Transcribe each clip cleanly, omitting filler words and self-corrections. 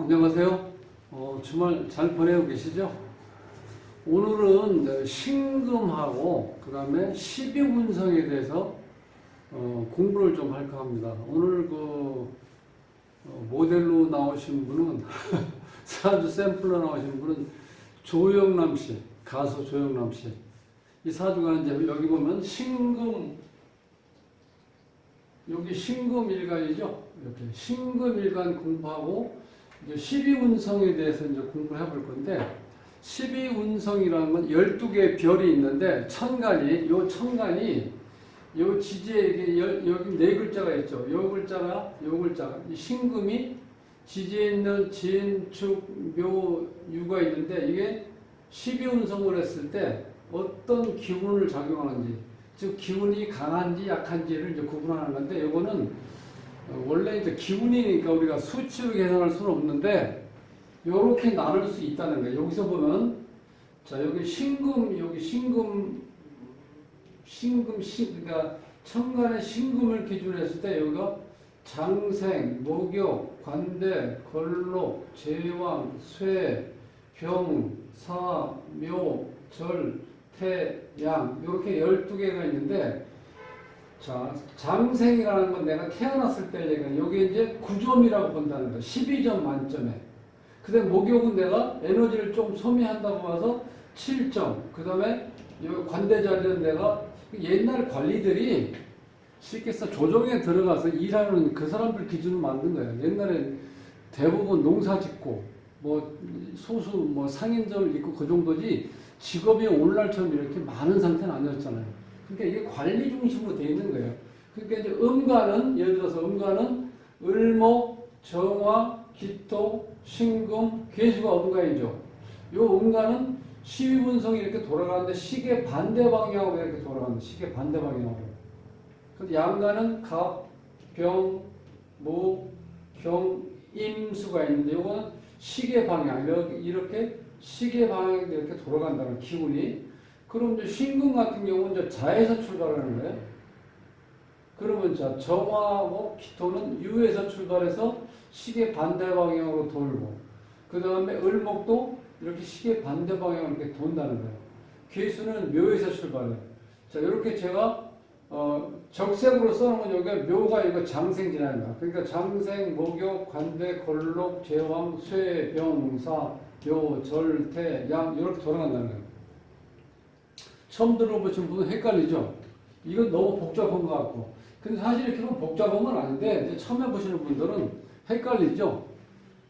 안녕하세요. 주말 잘 보내고 계시죠? 오늘은 신금하고 그 다음에 12운성에 대해서 공부를 좀 할까 합니다. 오늘 모델로 나오신 분은 사주 샘플로 나오신 분은 조영남 씨, 가수 조영남 씨. 이 사주가 이제 여기 보면 신금, 여기 신금일간이죠. 이렇게 신금일간 공부하고 이제 12운성에 대해서 이제 공부를 해볼 건데, 12운성이라는 건 12개의 별이 있는데, 천간이, 요 지지에 여기 네 글자가 있죠. 요 글자가, 이 신금이 지지에 있는 진, 축, 묘, 유가 있는데, 이게 12운성을 했을 때 어떤 기운을 작용하는지, 즉 기운이 강한지 약한지를 이제 구분하는 건데, 요거는 원래 이제 기운이니까 우리가 수치로 계산할 수는 없는데 요렇게 나눌 수 있다는 거예요. 여기서 보면 자, 여기 신금, 그러니까 천간의 신금을 기준으로 했을 때 여기가 장생, 목욕, 관대, 걸록, 제왕, 쇠, 병, 사, 묘, 절, 태, 양 이렇게 12개가 있는데, 자, 장생이라는 건 내가 태어났을 때 얘기는 여기 이제 9점이라고 본다는 거예요. 12점 만점에. 그 다음에 목욕은 내가 에너지를 좀 소비한다고 봐서 7점. 그 다음에 관대 자리는 내가 옛날 관리들이 쉽게 해서 조정에 들어가서 일하는 그 사람들 기준으로 만든 거예요. 옛날에 대부분 농사 짓고 뭐 소수 뭐 상인점을 있고 그 정도지 직업이 오늘날처럼 이렇게 많은 상태는 아니었잖아요. 그러니까 이게 관리 중심으로 되어 있는 거예요. 그러니까 이제 음간은, 예를 들어서 음간은 을목, 정화, 기토, 신금, 계수가 음간이죠. 요 음간은 12분성이 이렇게 돌아가는데 시계 반대 방향으로 이렇게 돌아가는데, 시계 반대 방향으로. 근데 양간은 갑, 병, 무, 경임수가 있는데 요거는 시계 방향, 이렇게 시계 방향으로 이렇게 돌아간다는 기운이. 그럼 이제 신금 같은 경우는 이제 자에서 출발하는 거예요. 그러면 자, 정화하고 기토는 유에서 출발해서 시계 반대 방향으로 돌고, 그 다음에 을목도 이렇게 시계 반대 방향으로 이렇게 돈다는 거예요. 계수는 묘에서 출발해요. 자, 이렇게 제가 적색으로 써놓은 여기가 묘가 이거 장생지라는 거야. 그러니까 장생, 목욕, 관대, 걸록, 제왕, 쇠, 병, 사, 묘, 절, 태, 양 이렇게 돌아간다는 거예요. 처음 들어보신 분은 헷갈리죠? 이건 너무 복잡한 것 같고. 근데 사실 이렇게 보면 복잡한 건 아닌데, 이제 처음 해보시는 분들은 헷갈리죠?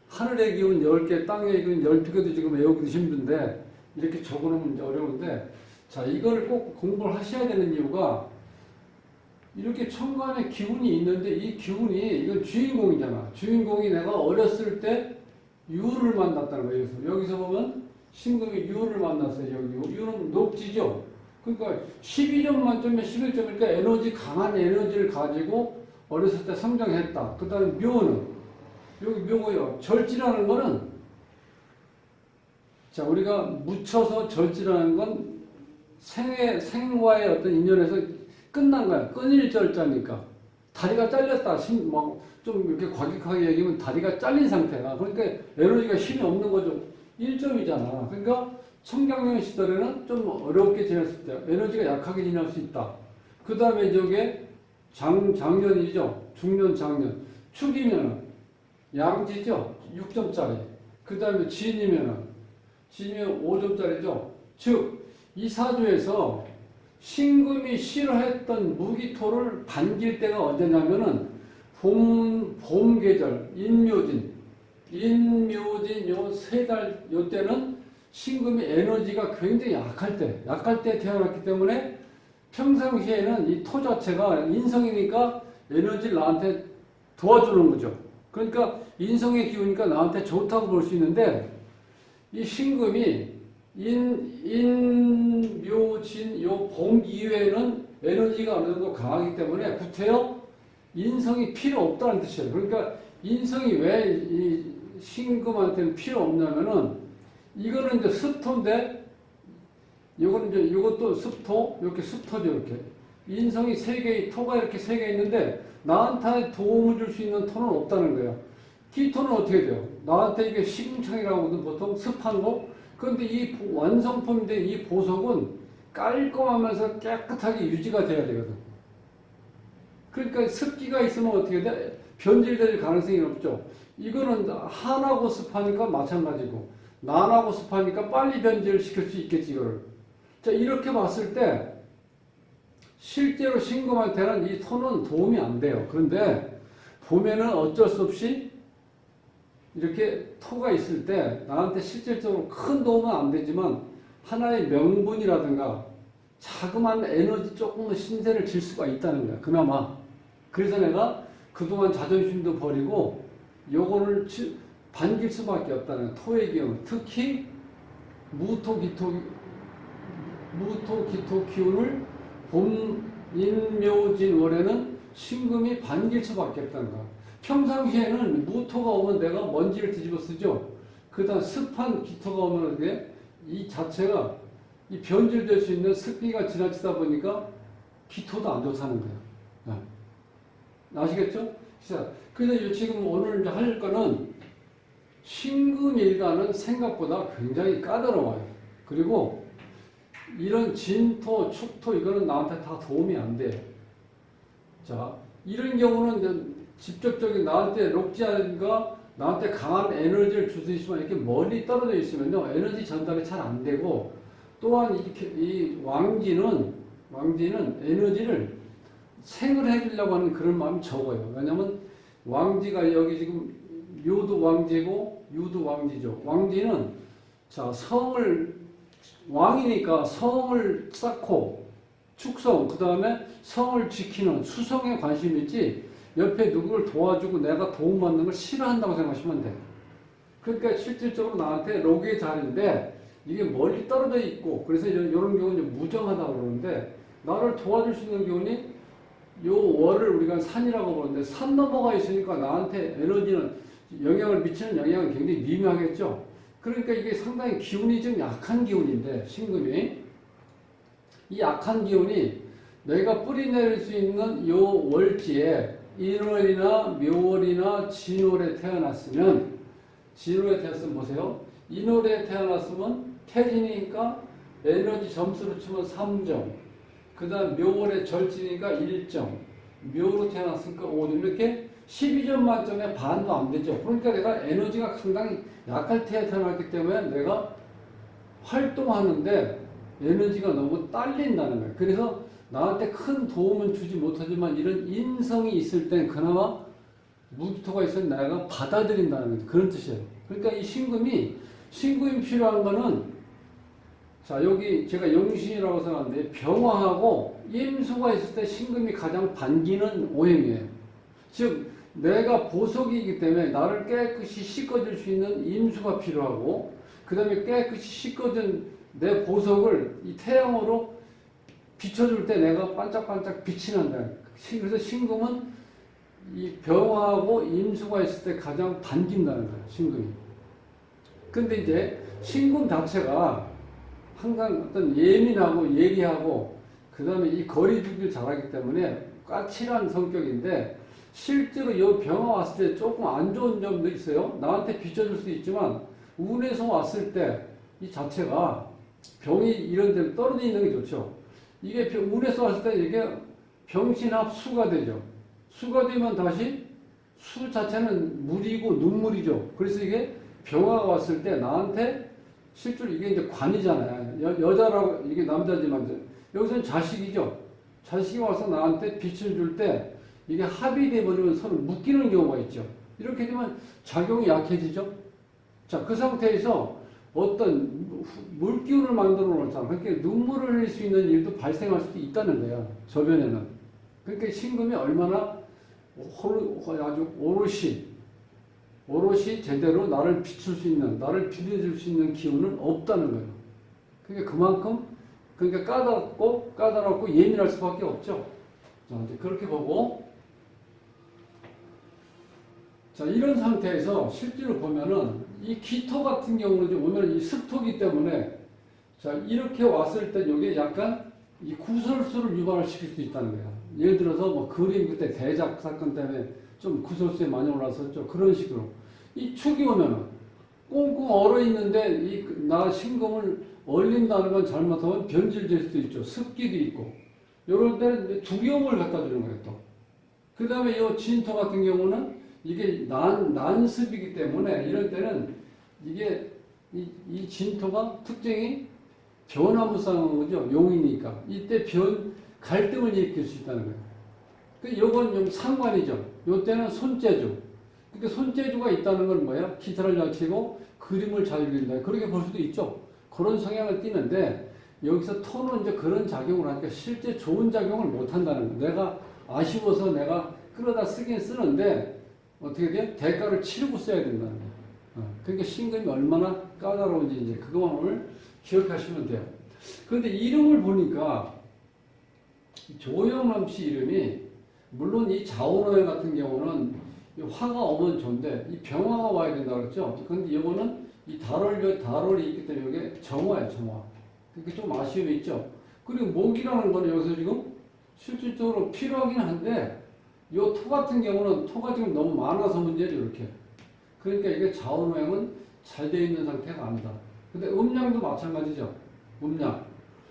하늘의 기운 10개, 땅의 기운 12개도 지금 외우기도 힘든데, 이렇게 적어놓으면 이제 어려운데, 자, 이걸 꼭 공부를 하셔야 되는 이유가, 이렇게 천간에 기운이 있는데, 이 기운이, 이건 주인공이잖아. 주인공이 내가 어렸을 때 유를 만났다는 거예요. 여기서 보면, 신금이 유를 만났어요. 여기 유는 녹지죠. 그러니까 12점 만점에 11점이니까 에너지, 강한 에너지를 가지고 어렸을 때 성장했다. 그 다음에 묘는, 여기 묘고요. 절지라는 거는, 자, 우리가 묻혀서 절지라는 건 생과의 어떤 인연에서 끝난 거야. 끊일 절자니까. 다리가 잘렸다. 좀 이렇게 과격하게 얘기하면 다리가 잘린 상태야. 그러니까 에너지가 힘이 없는 거죠. 1점이잖아. 그러니까 청장년 시절에는 좀 어렵게 지냈을 때 에너지가 약하게 지낼 수 있다. 그 다음에 저게 장년이죠. 중년, 장년. 축이면은 양지죠. 6점짜리. 그 다음에 진이면 5점짜리죠. 즉, 이 사주에서 신금이 싫어했던 무기토를 반길 때가 언제냐면은 봄 계절, 인묘진 요 세 달, 요 때는 신금이 에너지가 굉장히 약할 때 태어났기 때문에 평상시에는 이 토 자체가 인성이니까 에너지를 나한테 도와주는 거죠. 그러니까 인성의 기운이니까 나한테 좋다고 볼 수 있는데, 이 신금이 묘, 진, 요 봄 이외에는 에너지가 어느 정도 강하기 때문에 구태여 인성이 필요 없다는 뜻이에요. 그러니까 인성이 왜 이 신금한테는 필요 없냐면은, 이거는 이제 습토인데, 이것도 습토, 이렇게 습토죠, 이렇게. 인성이 세 개의 토가 이렇게 세 개 있는데, 나한테 도움을 줄 수 있는 토는 없다는 거예요. 기토는 어떻게 돼요? 나한테 이게 시궁창이라고 하거든, 보통 습한 거. 그런데 이 완성품 된 이 보석은 깔끔하면서 깨끗하게 유지가 돼야 되거든. 그러니까 습기가 있으면 어떻게 돼? 변질될 가능성이 없죠. 이거는 한하고 습하니까 마찬가지고, 난하고 습하니까 빨리 변질시킬 수 있겠지, 이거를. 자, 이렇게 봤을 때, 실제로 신금한테는 이 토는 도움이 안 돼요. 그런데, 보면은 어쩔 수 없이, 이렇게 토가 있을 때, 나한테 실질적으로 큰 도움은 안 되지만, 하나의 명분이라든가, 자그마한 에너지 조금은 신세를 질 수가 있다는 거야, 그나마. 그래서 내가 그동안 자존심도 버리고 요거를 반길 수밖에 없다는 거야. 토의 기운, 특히 무토기토 기운을 봄인묘진월에는 신금이 반길 수밖에 없다는 거야. 평상시에는 무토가 오면 내가 먼지를 뒤집어 쓰죠. 그 다음 습한 기토가 오면 이게 이 자체가 이 변질될 수 있는 습기가 지나치다 보니까 기토도 안 좋다는 거예요. 아시겠죠? 그래서 지금 오늘 할 거는 신금일가는 생각보다 굉장히 까다로워요. 그리고 이런 진토, 축토 이거는 나한테 다 도움이 안 돼요. 자, 이런 경우는 직접적인 나한테 록지아가 나한테 강한 에너지를 줄 수 있지만 이렇게 멀리 떨어져 있으면요 에너지 전달이 잘 안 되고 또한 이 왕지는 에너지를 생을 해주려고 하는 그런 마음이 적어요. 왜냐면 왕지가 여기 지금 요도 왕지고 유도 왕지죠. 왕지는 자 왕이니까 성을 쌓고 축성 그 다음에 성을 지키는 수성에 관심이 있지 옆에 누구를 도와주고 내가 도움받는 걸 싫어한다고 생각하시면 돼요. 그러니까 실질적으로 나한테 록의 자리인데 이게 멀리 떨어져 있고 그래서 이런 경우는 무정하다고 그러는데 나를 도와줄 수 있는 기운이 요 월을 우리가 산이라고 보는데 산 넘어가 있으니까 나한테 에너지는 영향을 미치는 영향은 굉장히 미묘하겠죠. 그러니까 이게 상당히 기운이 좀 약한 기운인데 신금이 이 약한 기운이 내가 뿌리내릴 수 있는 요 월지에 인월이나 묘월이나 진월에 태어났으면 보세요. 인월에 태어났으면 태진이니까 에너지 점수로 치면 3점 그 다음 묘월에 절지니까 1점 묘로 태어났으니까 5점 이렇게 12점 만점에 반도 안 되죠. 그러니까 내가 에너지가 상당히 약할 때 태어났기 때문에 내가 활동하는데 에너지가 너무 딸린다는 거예요. 그래서 나한테 큰 도움은 주지 못하지만 이런 인성이 있을 땐 그나마 무기토가 있으면 내가 받아들인다는 거예요. 그런 뜻이에요. 그러니까 이 신금이 필요한 거는 자 여기 제가 영신이라고 생각하는데 병화하고 임수가 있을 때 신금이 가장 반기는 오행이에요. 즉 내가 보석이기 때문에 나를 깨끗이 씻어줄 수 있는 임수가 필요하고 그 다음에 깨끗이 씻어준 내 보석을 이 태양으로 비춰줄 때 내가 반짝반짝 빛이 난다. 그래서 신금은 이 병화하고 임수가 있을 때 가장 반긴다는 거예요. 신금이. 근데 이제 신금 자체가 항상 어떤 예민하고 예리하고 그 다음에 이 거리두기를 잘하기 때문에 까칠한 성격인데 실제로 이 병화 왔을 때 조금 안 좋은 점도 있어요. 나한테 비춰줄 수 있지만 운에서 왔을 때 이 자체가 병이 이런 데 떨어져 있는 게 좋죠. 이게 운에서 왔을 때 이게 병신합 수가 되죠. 수가 되면 다시 수 자체는 물이고 눈물이죠. 그래서 이게 병화가 왔을 때 나한테 실제로 이게 이제 관이잖아요. 여자라고 이게 남자지만 여기서는 자식이죠. 자식이 와서 나한테 빛을 줄 때 이게 합이 돼버리면 서로 묶이는 경우가 있죠. 이렇게 되면 작용이 약해지죠. 자, 그 상태에서 어떤 물기운을 만들어 놓잖아. 그러니까 눈물을 흘릴 수 있는 일도 발생할 수도 있다는 거야. 저변에는. 그러니까 신금이 얼마나 아주 오롯이 제대로 나를 비출 수 있는, 나를 빛내줄 수 있는 기운은 없다는 거예요. 그러니까 그만큼 까다롭고 예민할 수밖에 없죠. 자, 이제 그렇게 보고 자, 이런 상태에서 실제로 보면은 이 기토 같은 경우는 오늘 이 습토기 때문에 자, 이렇게 왔을 때 이게 약간 이 구설수를 유발을 시킬 수 있다는 거야. 예를 들어서 뭐 그림 그때 대작 사건 때문에 좀 구설수에 많이 올라섰죠. 그런 식으로. 이 축이 오면은 꽁꽁 얼어 있는데 나 신금을 얼린다는 건 잘못하면 변질될 수도 있죠. 습기도 있고. 이럴 때는 두경을 갖다 주는 거예요, 또. 그 다음에 이 진토 같은 경우는 이게 난습이기 때문에 이럴 때는 이게 이 진토가 특징이 변화무쌍한 거죠. 용이니까. 이때 갈등을 일으킬 수 있다는 거예요. 요건 좀 상관이죠. 요때는 손재주. 그러니까 손재주가 있다는 건 뭐야? 기타를 잘 치고 그림을 잘 그린다. 그렇게 볼 수도 있죠. 그런 성향을 띠는데 여기서 토는 이제 그런 작용을 하니까 실제 좋은 작용을 못 한다는 거예요. 내가 아쉬워서 내가 끌어다 쓰긴 쓰는데 어떻게 돼요? 대가를 치르고 써야 된다는 거예요. 그러니까 신금이 얼마나 까다로운지 이제 그것만 오늘 기억하시면 돼요. 그런데 이름을 보니까 조영남 씨 이름이 물론 이 자오노에 같은 경우는 화가 오면 좋은데 이 병화가 와야 된다 그랬죠. 그런데 이거는 이 달월이 있기 때문에 이게 정화예요, 정화. 그렇게 좀 아쉬움이 있죠. 그리고 목이라는 거는 여기서 지금 실질적으로 필요하긴 한데 이 토 같은 경우는 토가 지금 너무 많아서 문제죠, 이렇게. 그러니까 이게 자오노행은 잘 되어 있는 상태가 아니다. 근데 음양도 마찬가지죠. 음양.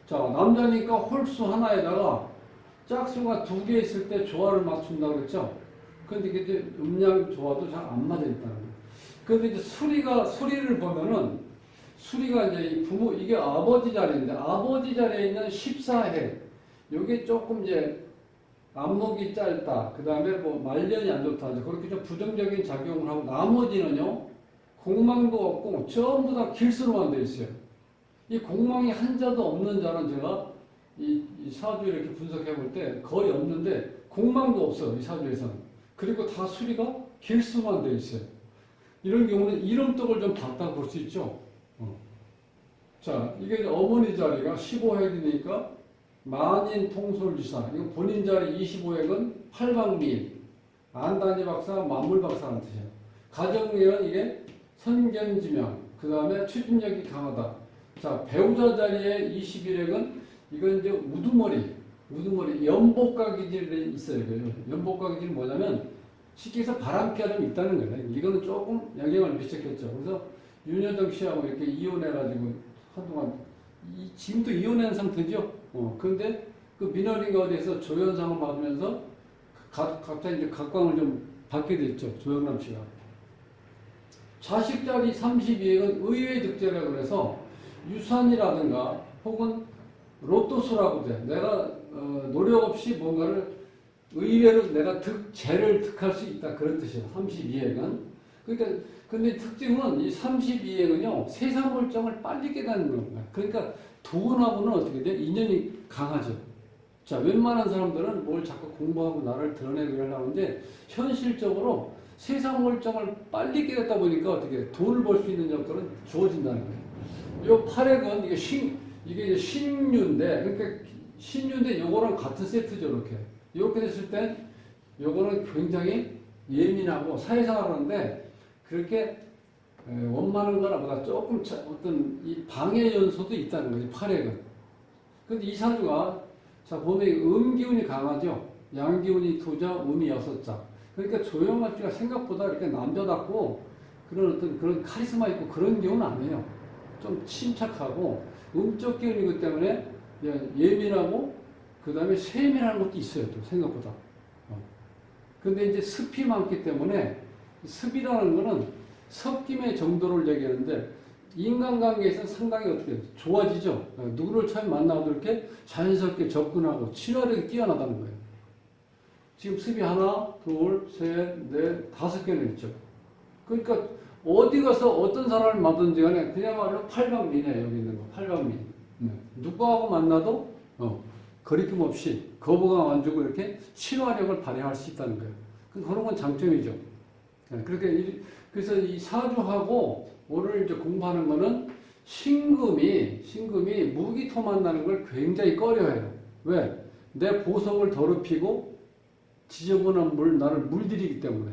자, 남자니까 홀수 하나에다가 짝수가 2개 있을 때 조화를 맞춘다고 그랬죠. 근데 이게 음양 조화도 잘 안 맞아 있다는 거예요. 근데 이제 수리를 보면은 수리가 이제 이게 아버지 자리인데 아버지 자리에 있는 14해. 요게 조금 이제 안목이 짧다. 그 다음에 뭐 말년이 안 좋다. 그렇게 좀 부정적인 작용을 하고 나머지는요, 공망도 없고 전부 다 길수로만 되어 있어요. 이 공망이 한 자도 없는 자는 제가 이 사주 이렇게 분석해 볼 때 거의 없는데 공망도 없어요. 이 사주에서는. 그리고 다 수리가 길수만 되어 있어요. 이런 경우는 이름떡을 좀 봤다 볼 수 있죠. 자, 이게 어머니 자리가 15핵이니까 만인 통솔지사. 이거 본인 자리 25핵은 팔방미인. 안단지 박사, 만물 박사라는 뜻이에요. 가정계는 이게 선견지명. 그 다음에 추진력이 강하다. 자, 배우자 자리에 21핵은 이건 이제 우두머리, 연복과 기질이 있어요. 연복과 기질이 뭐냐면 쉽게 해서 바람기가 좀 있다는 거예요. 이거는 조금 영향을 미쳤겠죠. 그래서 윤여정 씨하고 이렇게 이혼해가지고 한동안 지금도 이혼한 상태죠. 그런데 그 민원인가 어디에서 조연상을 받으면서 갑자기 이제 각광을 좀 받게 됐죠. 조영남 씨가. 자식 자리 32액은 의외의 득제라고 해서 유산이라든가 혹은 로또수라고 돼. 내가 노력 없이 뭔가를 의외로 내가 재를 득할 수 있다. 그런 뜻이에요. 32액은. 그러니까 근데 특징은 이 32액은요. 세상물정을 빨리 깨닫는 겁니다. 그러니까 돈하고는 어떻게 돼? 인연이 강하죠. 자, 웬만한 사람들은 뭘 자꾸 공부하고 나를 드러내고 하려는데 현실적으로 세상 물정을 빨리 깨닫다 보니까 어떻게 돈을 벌 수 있는 여건은 주어진다는 거예요. 요 8액은 이게 이제 신유인데, 그러니까 신유인데 요거랑 같은 세트죠, 이렇게. 이렇게 됐을 땐 요거는 굉장히 예민하고 사회생활 하는데 그렇게 원만한 거나 보다 조금 어떤 이 방해 연소도 있다는 거죠, 8액은. 근데 이 사주가 자, 보면 음기운이 강하죠. 양기운이 2자, 음이 6자. 그러니까 조영남 씨가 생각보다 이렇게 남자답고 그런 어떤 그런 카리스마 있고 그런 기운은 아니에요. 좀 침착하고 음적 기운이기 때문에 예민하고 그 다음에 세밀한 것도 있어요. 또 생각보다. 근데 이제 습이 많기 때문에 습이라는 거는 섞임의 정도를 얘기하는데 인간관계에서 상당히 어떻게 좋아지죠. 누구를 처음 만나도 이렇게 자연스럽게 접근하고 친화력이 뛰어나다는 거예요. 지금 습이 하나, 둘, 셋, 넷, 5개는 있죠. 그러니까 어디 가서 어떤 사람을 만나든지 간에 그야말로 팔방미네. 여기 있는 거 팔방미. 누구하고 만나도 거리낌 없이 거부감 안 주고 이렇게 친화력을 발휘할 수 있다는 거예요. 그런 건 장점이죠. 그렇게 그래서 이 사주하고 오늘 이제 공부하는 거는 신금이 무기토 만나는 걸 굉장히 꺼려해요. 왜? 내 보석을 더럽히고 지저분한 나를 물들이기 때문에.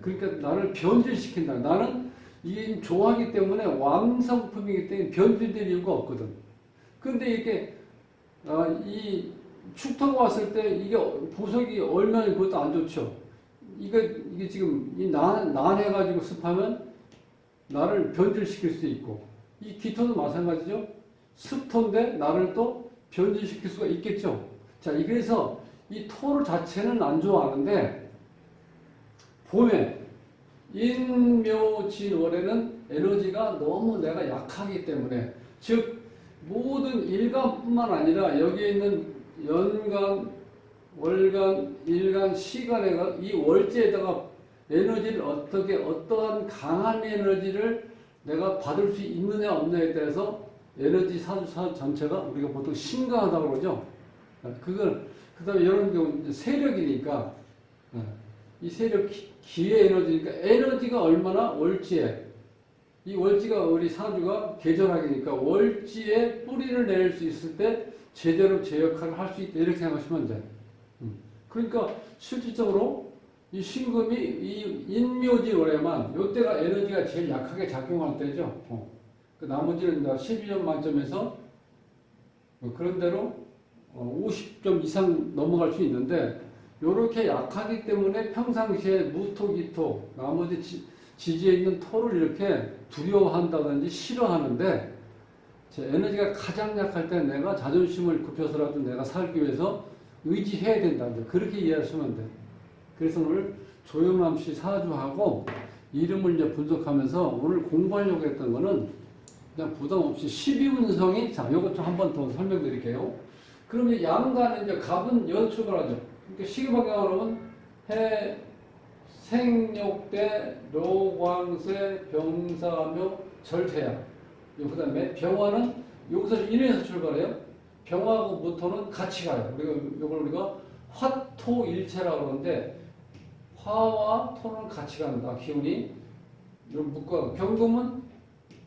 그러니까 나를 변질시킨다. 나는 이게 좋아하기 때문에 왕성품이기 때문에 변질될 이유가 없거든. 근데 이렇게 이 축토가 왔을 때 이게 보석이 얼면 그것도 안 좋죠. 이게 지금 난해가지고 습하면 나를 변질시킬 수 있고, 이 기토도 마찬가지죠. 습토인데 나를 또 변질시킬 수가 있겠죠. 자, 그래서 이 토 자체는 안 좋아하는데, 봄에 인묘진월에는 에너지가 너무 내가 약하기 때문에, 즉 모든 일간뿐만 아니라 여기에 있는 연간, 월간, 일간, 시간에가 이 월지에다가 에너지를 어떠한 강한 에너지를 내가 받을 수 있느냐 없느냐에 따라서 에너지 사주 전체가 우리가 보통 신강하다고 그러죠. 그 다음에 이런 경우 세력이니까, 이 세력 기의 에너지니까 에너지가 얼마나 월지에, 이 월지가 우리 사주가 계절학이니까 월지에 뿌리를 내릴 수 있을 때 제대로 제 역할을 할 수 있다, 이렇게 생각하시면 돼. 그러니까 실질적으로 이 신금이 이 인묘지월에만 이때가 에너지가 제일 약하게 작용할 때죠. 그 나머지는 12점 만점에서 그런 대로 50점 이상 넘어갈 수 있는데, 이렇게 약하기 때문에 평상시에 무토, 기토, 나머지 지지에 있는 토를 이렇게 두려워한다든지 싫어하는데, 제 에너지가 가장 약할 때 내가 자존심을 굽혀서라도 내가 살기 위해서 의지해야 된다. 그렇게 이해하시면 돼. 그래서 오늘 조영남 씨 사주하고 이름을 이제 분석하면서 오늘 공부하려고 했던 거는 그냥 부담 없이 12운성이, 자, 요것 좀 한 번 더 설명드릴게요. 그러면 양가는 이제 갑은 연 출발하죠. 그러니까 시계방향으로 하면 해, 생욕대, 묘광세, 병사묘, 절태야. 그 다음에 병화는 여기서 인해에서 출발해요. 병화하고 무토는 같이 가요. 이걸 우리가 화토일체라고 그러는데, 화와 토는 같이 간다. 기운이. 이런 묶어. 경금은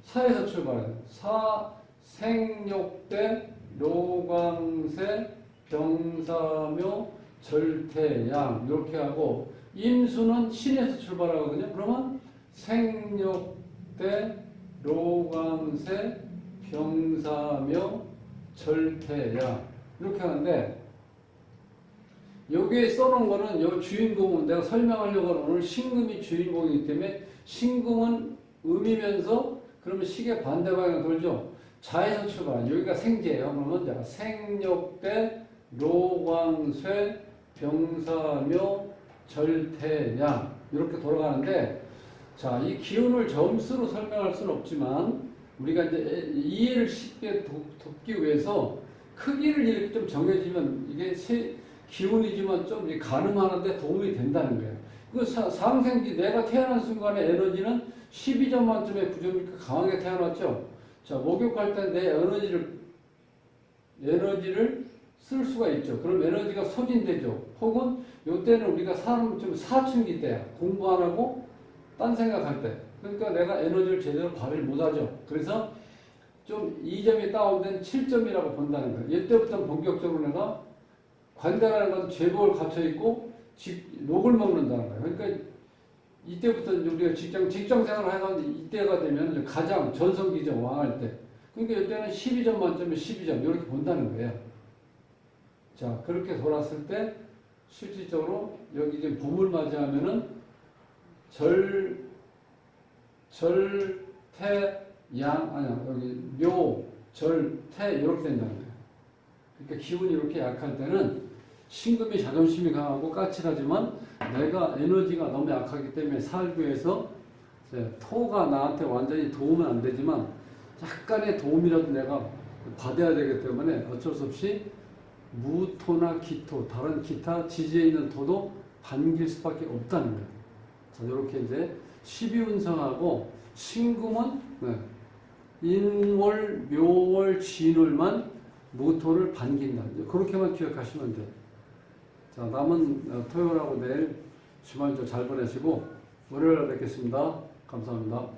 사에서 출발해요. 사, 생욕대, 묘광세, 병사묘, 절태양. 이렇게 하고, 임수는 신에서 출발하거든요. 그러면 생욕대, 묘광세, 병사묘, 절태양. 이렇게 하는데, 여기에 써놓은 거는 요 주인공은 내가 설명하려고 하는 오늘 신금이 주인공이기 때문에, 신금은 음이면서 그러면 시계 반대 방향 돌죠. 자에서 출발. 여기가 생재예요. 그러면 자, 생욕대, 묘광쇠, 병사묘, 절태양. 이렇게 돌아가는데, 자, 이 기운을 점수로 설명할 수는 없지만 우리가 이제 이해를 쉽게 돕기 위해서 크기를 이렇게 좀 정해지면 이게 기운이지만 좀 가늠하는데 도움이 된다는 거예요. 그 상생지, 내가 태어난 순간의 에너지는 12점 만점에 9점이니까 강하게 태어났죠. 자, 목욕할 때 내 에너지를 쓸 수가 있죠. 그럼 에너지가 소진되죠. 혹은 요때는 우리가 사람 좀 사춘기 때야. 공부 안 하고 딴 생각할 때. 그러니까 내가 에너지를 제대로 발휘를 못하죠. 그래서 좀 2점이 다운된 7점이라고 본다는 거예요. 이때부터 본격적으로 내가 관대라는 건 제복을 갖춰 있고 욕을 먹는다는 거예요. 그러니까 이때부터 우리가 직장 생활을 해가지고 이때가 되면 가장 전성기죠. 왕할 때. 그러니까 이때는 12점 만점에 12점 이렇게 본다는 거예요. 자, 그렇게 돌았을 때 실질적으로 여기 이제 봄을 맞이하면은 여기 묘, 절, 태 이렇게 된다는 거예요. 그러니까 기운이 이렇게 약할 때는 신금이 자존심이 강하고 까칠하지만 내가 에너지가 너무 약하기 때문에 살기 위해서 토가 나한테 완전히 도움은 안 되지만 약간의 도움이라도 내가 받아야 되기 때문에 어쩔 수 없이 무토나 기토, 다른 기타 지지에 있는 토도 반길 수밖에 없다는 거예요. 자, 이렇게 이제 12운성하고 신금은 인월, 묘월, 진월만 무토를 반긴다. 그렇게만 기억하시면 돼요. 자, 남은 토요일하고 내일 주말 잘 보내시고 월요일에 뵙겠습니다. 감사합니다.